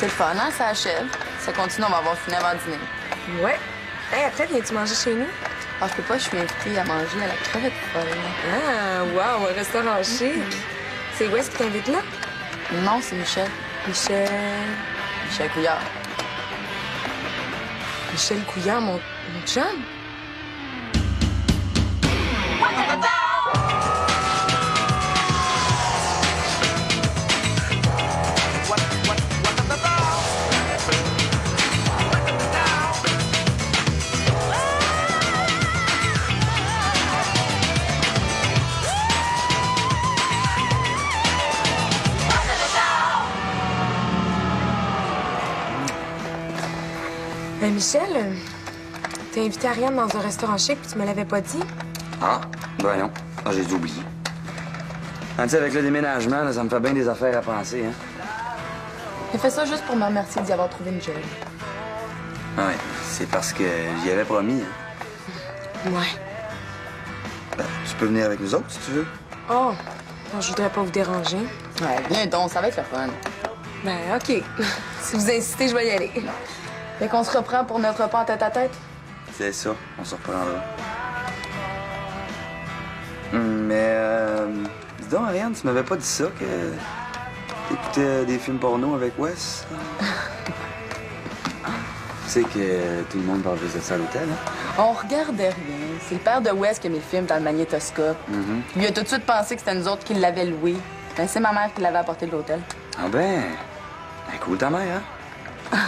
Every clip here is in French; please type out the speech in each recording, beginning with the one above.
C'est le fun, hein? Ça achève. Ça continue, on va avoir fini avant dîner. Ouais. Hey, après, viens-tu manger chez nous? Ah, je peux pas, je suis invitée à manger à la crevette folle. Ah, wow, un restaurant chic. C'est Wes qui t'invite là? Non, c'est Michel. Michel... Michel Couillard. Michel Couillard, mon chum? Michel, t'as invité Ariane dans un restaurant chic puis tu me l'avais pas dit? Ah, ben non. Ah, j'ai dû oublier. Ah, tu sais, avec le déménagement, là, ça me fait bien des affaires à penser, hein. J'ai fait ça juste pour me remercier d'y avoir trouvé une job. Ah ouais, c'est parce que j'y avais promis, hein. Ouais. Ben, tu peux venir avec nous autres, si tu veux. Oh, non, je voudrais pas vous déranger. Ouais, viens donc, ça va être le fun. Ben, OK. Si vous insistez, je vais y aller. Fait qu'on se reprend pour notre repas en tête-à-tête? C'est ça, on se reprendra. Dis donc, Ariane, tu m'avais pas dit ça, que t'écoutais des films porno avec Wes? Tu sais que tout le monde parle juste de ça à l'hôtel, hein? On regardait rien. C'est le père de Wes qui a mis le film dans le magnétoscope. Il a tout de suite pensé que c'était nous autres qui l'avaient loué. Ben, c'est ma mère qui l'avait apporté de l'hôtel. Ah ben cool ta mère, hein?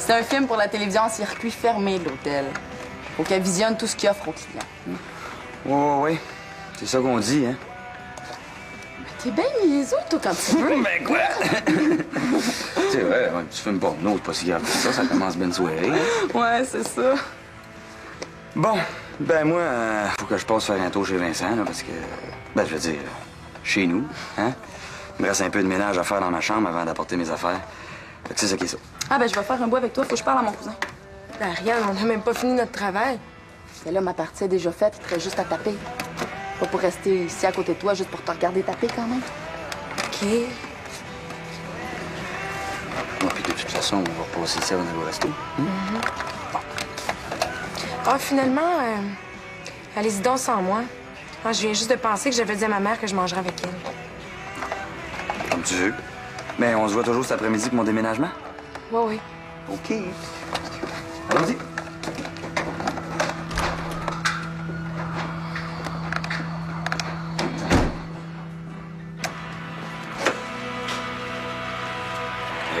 C'est un film pour la télévision en circuit fermé de l'hôtel. Faut qu'elle visionne tout ce qu'il offre aux clients. Ouais. C'est ça qu'on dit, hein? T'es bien niaiseux, toi, quand tu veux. Ben quoi? C'est vrai, un petit film porno, c'est pas si grave que ça commence bien une soirée. Hein? Ouais, c'est ça. Bon, ben moi, faut que je passe faire un tour chez Vincent, là, parce que... Ben, je veux dire, chez nous, hein? Il me reste un peu de ménage à faire dans ma chambre avant d'apporter mes affaires. Fait que c'est ça qui est ça. Ah, ben, je vais faire un bout avec toi. Faut que je parle à mon cousin. Ben, Ariane, on n'a même pas fini notre travail. Mais là, ma partie est déjà faite. Il te reste juste à taper. Pas pour rester ici à côté de toi, juste pour te regarder taper quand même. OK. Bon, puis de toute façon, on va repasser ici avant d'aller au resto. Ah, finalement, allez-y donc sans moi. Ah, je viens juste de penser que j'avais dit à ma mère que je mangerais avec elle. Comme tu veux. Mais on se voit toujours cet après-midi pour mon déménagement? Oui. OK. Allons-y.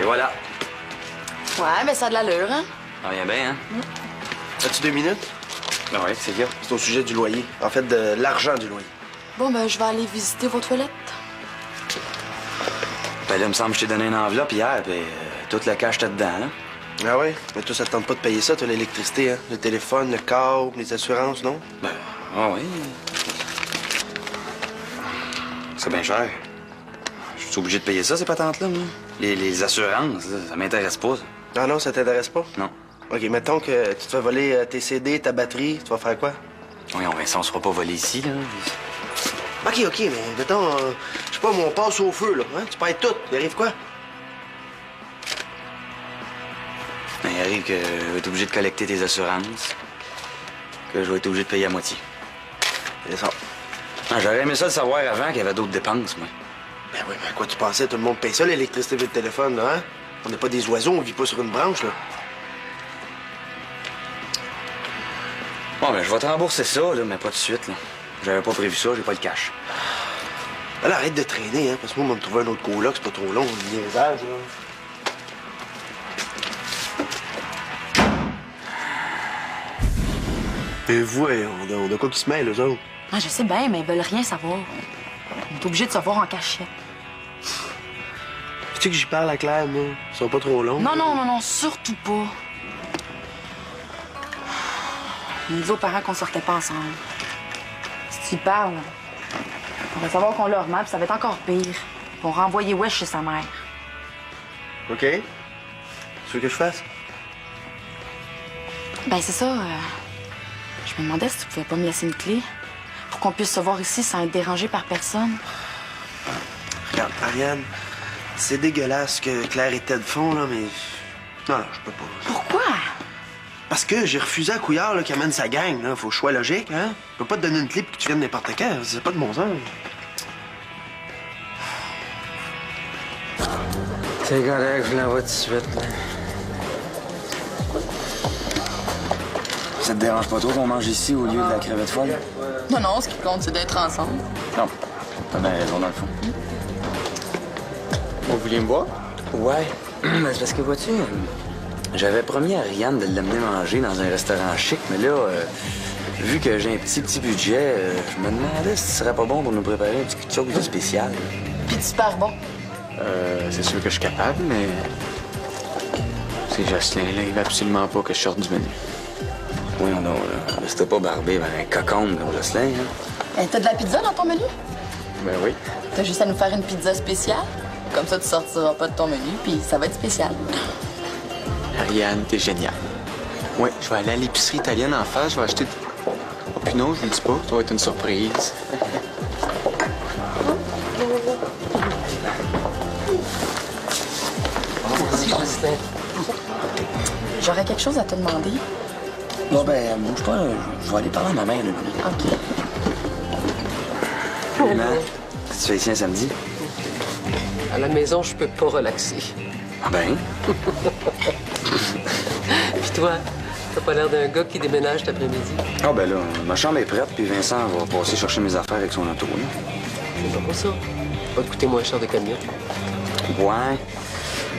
Et voilà. Ouais, mais ça a de l'allure, hein? Ça vient bien, hein? As-tu 2 minutes? Ben oui, c'est bien. C'est au sujet du loyer. En fait, de l'argent du loyer. Bon, ben, je vais aller visiter vos toilettes. Ben là, il me semble que je t'ai donné une enveloppe hier, puis toute le cash était dedans, là. Ah ouais? Mais toi, ça te tente pas de payer ça, toi, l'électricité, hein? Le téléphone, le câble, les assurances, non? Ben, ah oui. C'est bien cher. Je suis obligé de payer ça, ces patentes-là, moi. Les assurances, ça m'intéresse pas, ça. Ah non, ça t'intéresse pas? Non. OK, mettons que tu te fais voler tes CD, ta batterie, tu vas faire quoi? Voyons, Vincent, on se fera pas voler ici, là. OK, mais mettons, je sais pas, on passe au feu, là, hein? Tu perds tout, il arrive quoi? Ben, il arrive que je vais être obligé de collecter tes assurances, que je vais être obligé de payer à moitié. C'est ça. Ah, j'aurais aimé ça le savoir avant qu'il y avait d'autres dépenses, moi. Ben oui, mais à quoi tu pensais? Tout le monde paye ça, l'électricité et le téléphone, là, hein? On n'est pas des oiseaux, on vit pas sur une branche, là. Bon, ben, je vais te rembourser ça, là, mais pas tout de suite, là. J'avais pas prévu ça, j'ai pas le cash. Ben là, arrête de traîner, hein, parce que moi, on va me trouver un autre coloc, c'est pas trop long, un niaisage, là. Mais voyons, on a quoi qui se mêle, eux autres? Ah, je sais bien, mais ils veulent rien savoir. On est obligé de se voir en cachette. Tu sais que j'y parle à Claire, moi? Ils sont pas trop longs. Non, surtout pas. On dit aux parents qu'on sortait pas ensemble. Si tu y parles, on va savoir qu'on leur ment, puis ça va être encore pire. Ils vont renvoyer Wesh chez sa mère. OK. Tu veux que je fasse? Ben, c'est ça. Je me demandais si tu pouvais pas me laisser une clé pour qu'on puisse se voir ici sans être dérangé par personne. Regarde, Ariane, C'est dégueulasse que Claire et Ted font, là, mais... Non, je peux pas. Pourquoi? Parce que j'ai refusé à Couillard là, qui amène sa gang. Là. Faut choix logique, hein? Je peux pas te donner une clé pour que tu viennes n'importe quand. C'est pas de bon sens. C'est correct, je l'envoie tout de suite. Là. Ça te dérange pas trop qu'on mange ici au lieu de la crevette folle? Non, non, ce qui compte, c'est d'être ensemble. Non, t'as bien raison dans le fond. Vous vouliez me voir? Ouais, mais c'est parce que vois-tu, j'avais promis à Rianne de l'amener manger dans un restaurant chic, mais là, vu que j'ai un petit budget, je me demandais si ce serait pas bon pour nous préparer un petit quelque chose de spécial. Puis super bon. C'est sûr que je suis capable, mais... C'est Jocelyn, là, il veut absolument pas que je sorte du menu. Oui, non, là, c'était pas barbé, ben un cocon comme Jocelyn, hein. T'as de la pizza dans ton menu? Ben oui. T'as juste à nous faire une pizza spéciale. Comme ça, tu sortiras pas de ton menu, puis ça va être spécial. Ariane, t'es géniale. Ouais, je vais aller à l'épicerie italienne en face, je vais acheter... Oh, puis non, je vous le dis pas, ça va être une surprise. Merci, Jocelyn. J'aurais quelque chose à te demander. Bon, ben, bouge pas, je vais aller parler à ma mère, là. OK. Maman, qu'est-ce que tu fais ici un samedi? À la maison, je peux pas relaxer. Ah ben? Puis toi, t'as pas l'air d'un gars qui déménage cet après-midi. Ah ben là, ma chambre est prête, puis Vincent va passer chercher mes affaires avec son auto, là. C'est pas pour ça. Va te coûter moins cher de camion. Ouais.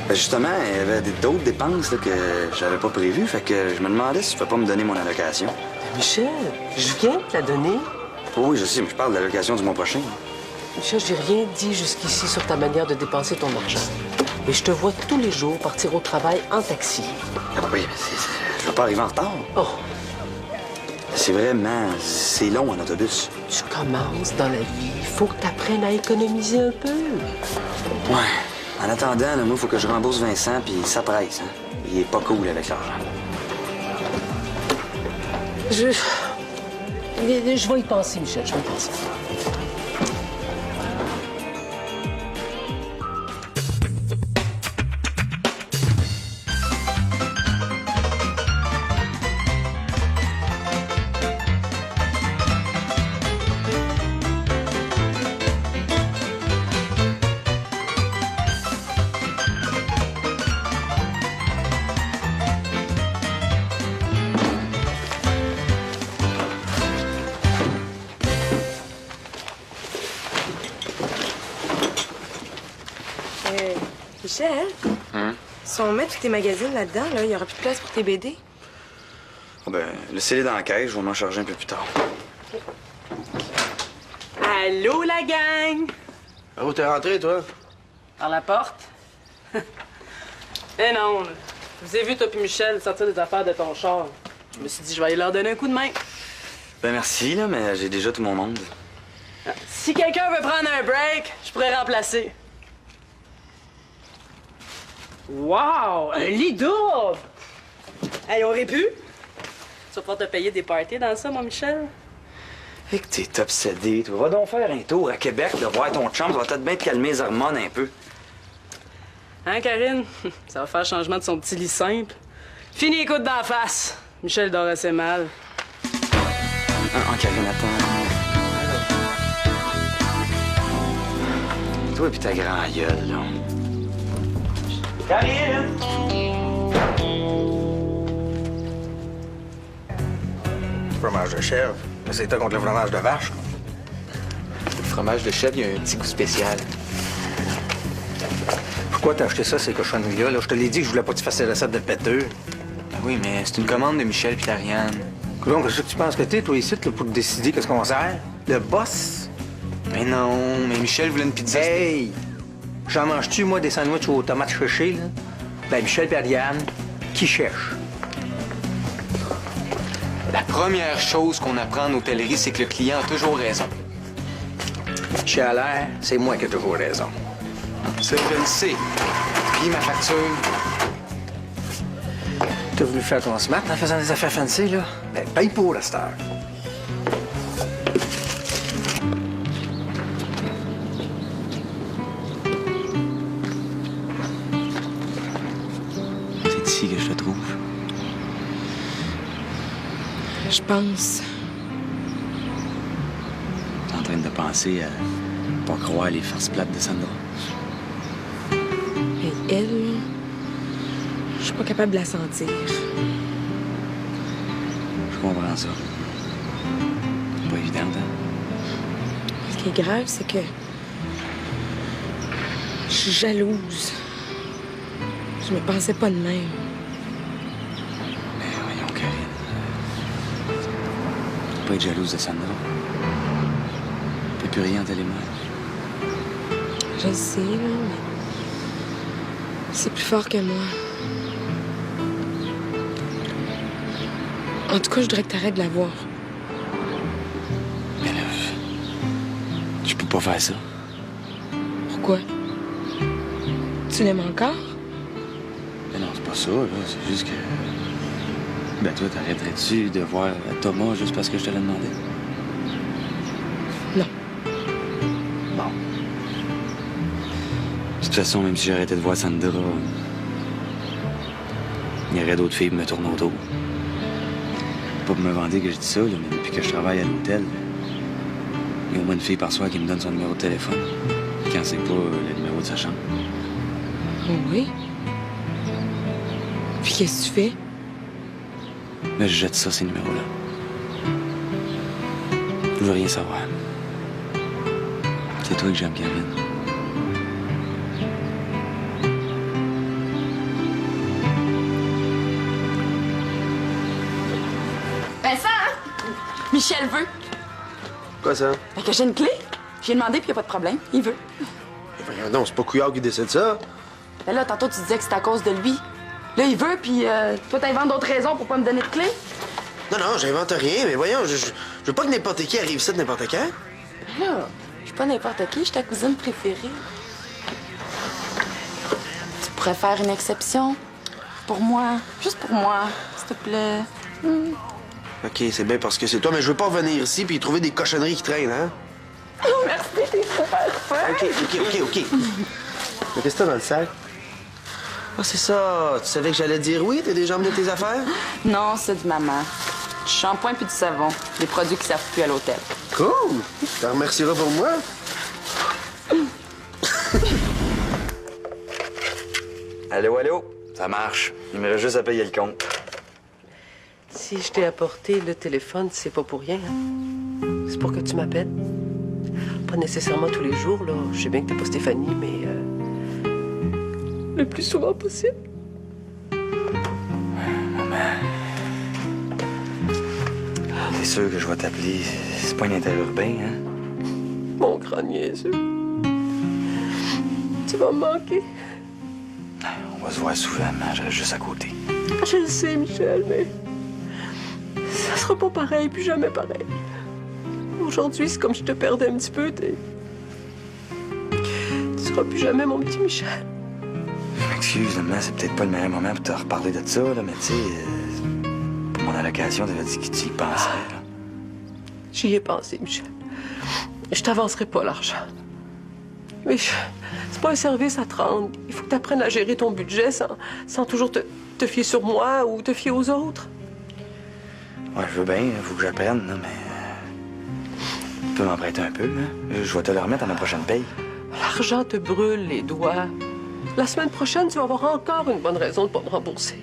Ben justement, il y avait d'autres dépenses là, que j'avais pas prévues, fait que je me demandais si tu peux pas me donner mon allocation. Michel, je viens de te la donner. Oui, je sais, mais je parle de l'allocation du mois prochain. Michel, j'ai rien dit jusqu'ici sur ta manière de dépenser ton argent. Mais je te vois tous les jours partir au travail en taxi. Ah oui, mais je veux pas arriver en retard. Oh, C'est vraiment... c'est long en autobus. tu commences dans la vie. Il faut que tu apprennes à économiser un peu. Ouais. En attendant, là, moi, il faut que je rembourse Vincent, puis ça presse, hein. Il est pas cool avec l'argent. Je vais y penser, Michel, je vais y penser. Michel? Si on met tous tes magazines là-dedans, là, il y aura plus de place pour tes BD. Ah ben, laissez-les dans la caisse, je vais m'en charger un peu plus tard. Allô, la gang? Où t'es rentré, toi? Par la porte? Eh non, là. Je vous ai vu, toi puis Michel, sortir des affaires de ton char. Je me suis dit, je vais aller leur donner un coup de main. Ben merci, là, mais j'ai déjà tout mon monde. Si quelqu'un veut prendre un break, je pourrais remplacer. Wow! Un lit double! Hey, on aurait pu? Tu vas pouvoir te payer des parties dans ça, mon Michel? Et que t'es obsédé, toi. Va donc faire un tour à Québec, de voir ton chum, ça va peut-être bien te calmer les hormones un peu. Hein, Karine? Ça va faire changement de son petit lit simple. Fini les coudes d'en face. Michel dort assez mal. Karine, attends. Toi et puis ta grand gueule, là. Karine! Fromage de chèvre. C'est toi contre le fromage de vache. Le fromage de chèvre, il y a un petit goût spécial. Pourquoi t'as acheté ça, ces cochonneries-là? Là? Je te l'ai dit que je voulais pas que tu fasses les recettes de péteux. Ben oui, mais c'est une commande de Michel puis d'Ariane. Donc, qu'est-ce que tu penses que t'es, toi, ici, là, pour décider qu'est-ce qu'on sert? Le boss? Mais non, mais Michel voulait une pizza. Hey! J'en mange-tu, moi, des sandwichs aux tomates séchées, là? Ben, Michel et Ariane, qui cherche? La première chose qu'on apprend en hôtellerie, c'est que le client a toujours raison. Chez Allaire, c'est moi qui ai toujours raison. Ça, je le sais. Puis ma facture. T'as voulu faire ton smart en faisant des affaires fancy, là? Ben, paye pour, la star. ici que je te trouve. Je pense. T'es en train de penser à pas croire les farces plates de Sandra. Et elle, je suis pas capable de la sentir. Je comprends ça. Pas évident, hein? Ce qui est grave, c'est que je suis jalouse. Je me pensais pas de même. Mais voyons, Karine. Faut pas être jalouse de Sandra. T'as plus rien entre les mains. Je le sais, là, mais c'est plus fort que moi. En tout cas, je voudrais que t'arrêtes de la voir. Mais là, je peux pas faire ça. Pourquoi? Tu l'aimes encore? Mais non, c'est pas ça, là. C'est juste que... Ben toi, t'arrêterais-tu de voir Thomas juste parce que je te l'ai demandé? Non. Bon. De toute façon, même si j'arrêtais de voir Sandra, il y aurait d'autres filles qui me tournent autour. Pas pour me vanter que je dis ça, là, mais depuis que je travaille à l'hôtel, il y a au moins une fille par soir qui me donne son numéro de téléphone. Quand c'est pas le numéro de sa chambre. Oui. Puis qu'est-ce que tu fais? Mais je jette ça, ces numéros-là. Je veux rien savoir. C'est toi que j'aime, Karine. Vincent! Michel veut. Quoi, ça? Fait que j'ai une clé. J'ai demandé, puis y a pas de problème. Il veut. Voyons donc, c'est pas Couillard qui décide ça. Mais là, tantôt, tu disais que c'était à cause de lui. Là, il veut, puis toi, t'inventes d'autres raisons pour pas me donner de clé. Non, j'invente rien, mais voyons, je veux pas que n'importe qui arrive ça de n'importe quand. Là, je suis pas n'importe qui, je suis ta cousine préférée. Tu pourrais faire une exception pour moi, juste pour moi, s'il te plaît. OK, c'est bien parce que c'est toi, mais je veux pas revenir ici puis trouver des cochonneries qui traînent, hein? Oh, merci, t'es super fin. OK. Mais qu'est-ce que t'as dans le sac? Ah, c'est ça. Tu savais que j'allais dire oui? T'as déjà emmené tes affaires? Non, c'est du maman. Du shampoing puis du savon. Des produits qui servent plus à l'hôtel. Cool! Tu t'en remercieras pour moi? Allô? Ça marche. Il me reste juste à payer le compte. Si je t'ai apporté le téléphone, c'est pas pour rien. Hein? C'est pour que tu m'appelles. Pas nécessairement tous les jours, là. Je sais bien que t'as pas Stéphanie, mais... le plus souvent possible. C'est sûr que je vais t'appeler. C'est pas un interurbain, hein? Mon grand niaiseux. Tu vas me manquer. On va se voir souvent, mais je reste juste à côté. Je le sais, Michel, mais... ça sera pas pareil, puis jamais pareil. Aujourd'hui, c'est comme je te perdais un petit peu, Tu seras plus jamais mon petit Michel. Je m'excuse, maman, c'est peut-être pas le meilleur moment pour te reparler de ça, là, mais tu sais, pour mon allocation, t'avais dit que tu y penserais, là. J'y ai pensé, Michel. Je t'avancerai pas l'argent. Mais c'est pas un service à te rendre. Il faut que tu apprennes à gérer ton budget sans toujours te fier sur moi ou te fier aux autres. Ouais, je veux bien, il faut que j'apprenne, là, mais... tu peux m'emprunter un peu, hein? Je vais te le remettre à ma prochaine paye. L'argent te brûle les doigts. La semaine prochaine, tu vas avoir encore une bonne raison de pas me rembourser.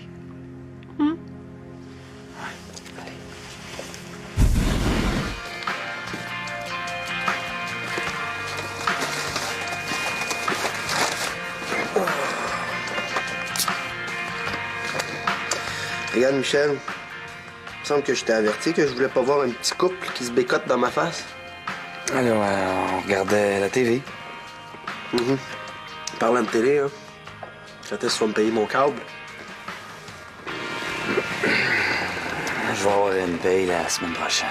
Regarde, Michel, il me semble que je t'ai averti que je voulais pas voir un petit couple qui se bécote dans ma face. Alors, on regardait la TV. Parlant de télé, hein, j'attends si tu vas me payer mon câble. Je vais avoir une paye la semaine prochaine.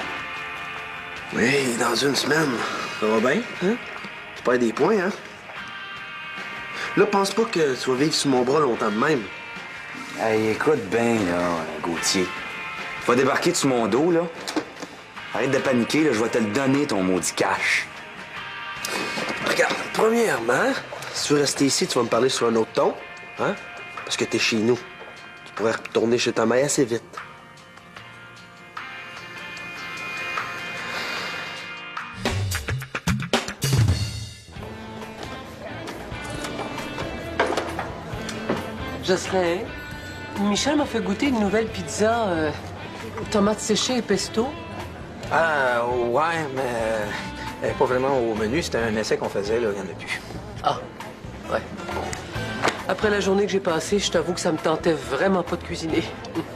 Oui, dans une semaine. Ça va bien, hein? Tu perds des points, hein? Là, pense pas que tu vas vivre sous mon bras longtemps de même. Hey, écoute bien, là, Gauthier. Tu vas débarquer sur mon dos, là. Arrête de paniquer, là, je vais te le donner, ton maudit cash. Regarde, premièrement, si tu veux rester ici, tu vas me parler sur un autre ton, hein? Parce que t'es chez nous. Tu pourrais retourner chez ta mère assez vite. Jocelyn, Michel m'a fait goûter une nouvelle pizza tomates séchées et pesto. Ah, ouais, mais elle n'est pas vraiment au menu. C'était un essai qu'on faisait, là. Il n'y en a plus. Ah, ouais. Après la journée que j'ai passée, je t'avoue que ça me tentait vraiment pas de cuisiner.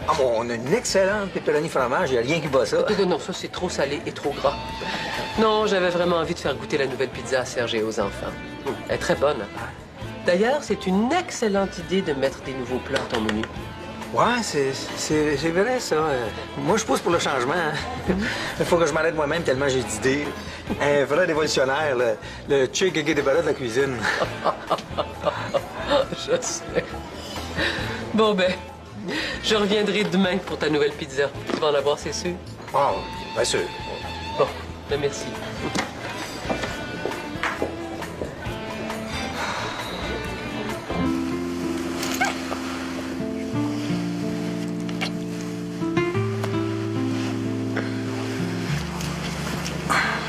Ah bon, on a une excellente pepperoni fromage. Il n'y a rien qui bat ça. Non, ça, c'est trop salé et trop gras. Non, j'avais vraiment envie de faire goûter la nouvelle pizza à Serge et aux enfants. Elle est très bonne. D'ailleurs, c'est une excellente idée de mettre des nouveaux plats à ton menu. Ouais, c'est vrai, ça. Moi, je pousse pour le changement. Il faut que je m'arrête moi-même tellement j'ai d'idées. Un vrai révolutionnaire, le Che Guevara de la cuisine. Je sais. Bon, ben, je reviendrai demain pour ta nouvelle pizza. Tu vas en avoir, c'est sûr? Ah, bien sûr. Bon, ben merci.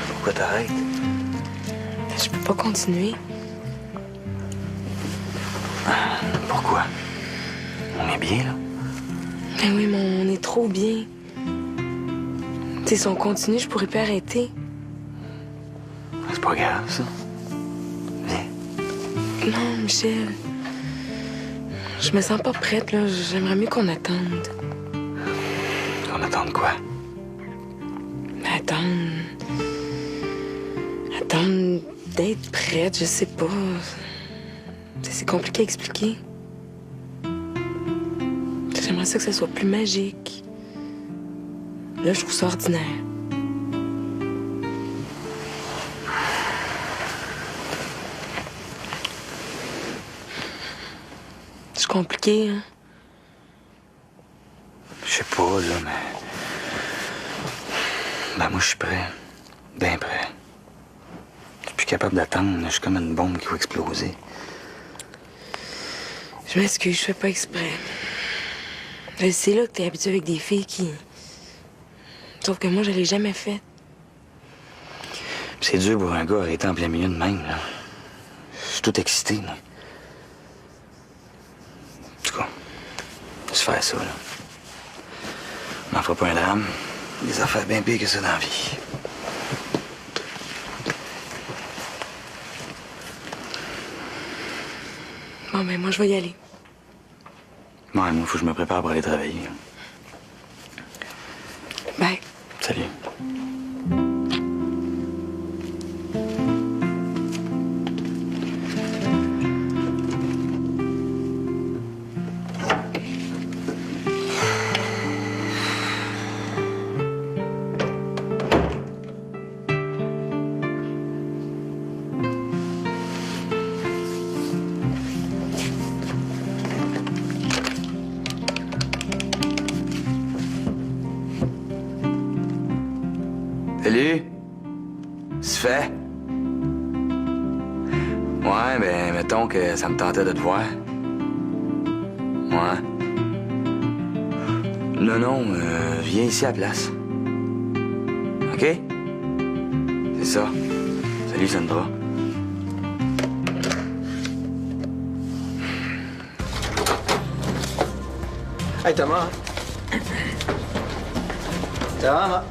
Pourquoi t'arrêtes? Je peux pas continuer. Pourquoi? On est bien, là? Ben oui, mais on est trop bien. Tu sais, si on continue, je pourrais plus arrêter. C'est pas grave, ça. Viens. Non, Michel. Je me sens pas prête, là. J'aimerais mieux qu'on attende. On attend quoi? Attendre. Attendre d'être prête, je sais pas. C'est compliqué à expliquer. J'aimerais ça que ça soit plus magique. Là, je trouve ça ordinaire. C'est compliqué, hein? Je sais pas, là, mais... Ben, moi, je suis prêt. Bien prêt. Je suis plus capable d'attendre. Je suis comme une bombe qui va exploser. Je m'excuse, je fais pas exprès. Je sais, là, que t'es habitué avec des filles qui... Sauf que moi, je l'ai jamais fait. C'est dur pour un gars arrêté en plein milieu de même, là. Je suis tout excité, moi. En tout cas, laisse faire ça, là. On n'en fera pas un drame. Des affaires bien pires que ça dans la vie. Bon, ben, moi, je vais y aller. Ouais, moi, faut que je me prépare pour aller travailler. Bye. Salut. Salut. C'est fait? Ouais, ben, mettons que ça me tentait de te voir. Ouais. Non, viens ici à la place. OK? C'est ça. Salut, Sandra. Hey, Thomas. Thomas.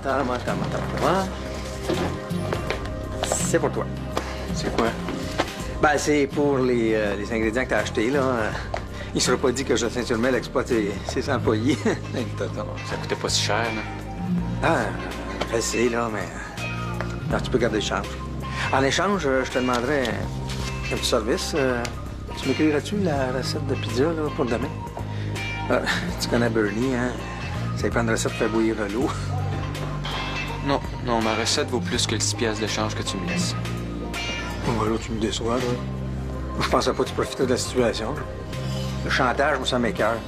C'est pour toi. C'est quoi? Ben, c'est pour les ingrédients que t'as achetés, là. Il sera pas dit que Jocelyn Turmel exploite ses employés. Ça coûtait pas si cher, là. Ah, je sais, là, mais... Non, tu peux garder le change. En échange, je te demanderais un petit service. Tu m'écriras-tu la recette de pizza, là, pour demain? Tu connais Bernie, hein? Ça lui prend une recette pour faire bouillir de l'eau. Non, ma recette vaut plus que le 6 piastres de change que tu me laisses. Bon, là, tu me déçois, là. Je pensais pas que tu profitais de la situation. Le chantage, moi, ça m'écoeure.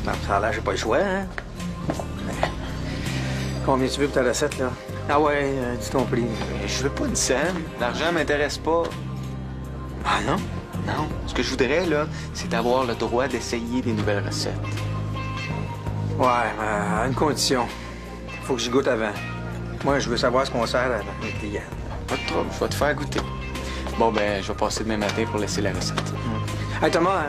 Non, ça a l'air, j'ai pas le choix, hein? Mais... Combien tu veux pour ta recette, là? Ah ouais, dis ton prix. Je veux pas de scène. L'argent m'intéresse pas. Ah non? Non, ce que je voudrais, là, c'est d'avoir le droit d'essayer des nouvelles recettes. Ouais, mais à une condition. Faut que j'y goûte avant. Moi, je veux savoir ce qu'on sert à mes clients. Pas de trouble, je vais te faire goûter. Bon, ben, je vais passer demain matin pour laisser la recette. Hey, Thomas,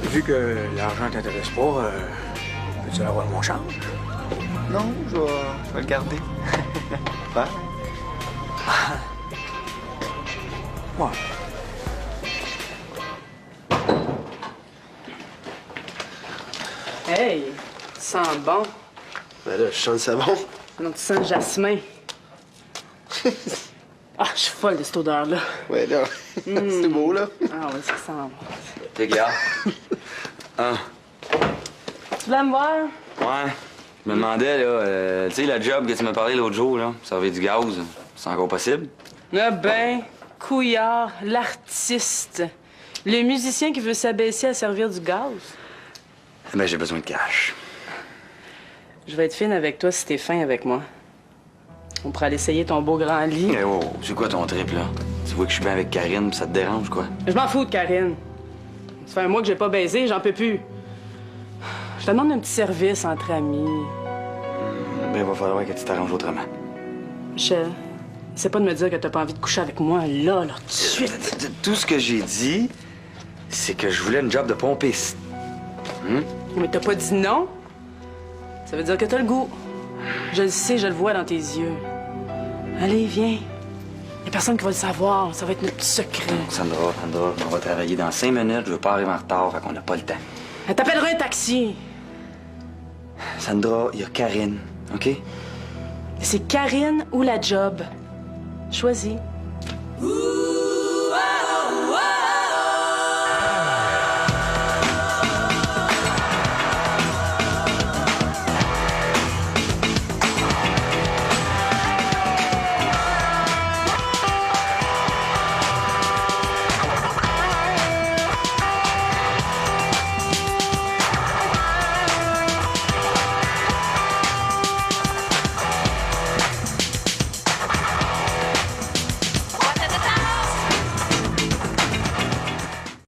vu que l'argent t'intéresse pas, peux-tu avoir mon change? Non, je vais le garder. Bye. Ouais. Hey, tu sens bon. Ben là, je sens le savon. Non, tu sens le jasmin. Ah, je suis folle de cette odeur-là. Ouais, là. C'est beau, là. Ah oui, ça sent bon. T'es gars. Ah, Tu voulais me voir? ouais. Je me demandais, là, tu sais, la job que tu m'as parlé l'autre jour, là, servir du gaz, c'est encore possible? Ah ben, Couillard, l'artiste. Le musicien qui veut s'abaisser à servir du gaz. Ben, j'ai besoin de cash. Je vais être fine avec toi si t'es fin avec moi. On pourrait aller essayer ton beau grand lit. Eh oh, c'est quoi ton trip, là? Tu vois que je suis bien avec Karine, pis ça te dérange, quoi? Je m'en fous de Karine. Ça fait un mois que j'ai pas baisé, j'en peux plus. Je te demande un petit service entre amis. Ben, il va falloir que tu t'arranges autrement. Michel, c'est pas de me dire que t'as pas envie de coucher avec moi là, tout de suite. Tout ce que j'ai dit, c'est que je voulais une job de pompiste. Mais t'as pas dit non? Ça veut dire que t'as le goût. Je le sais, je le vois dans tes yeux. Allez, viens. Y a personne qui va le savoir. Ça va être notre petit secret. Sandra, on va travailler dans 5 minutes. Je veux pas arriver en retard, fait qu'on n'a pas le temps. Elle t'appellera un taxi. Sandra, il y a Karine, OK? C'est Karine ou la job. Choisis. Ooh.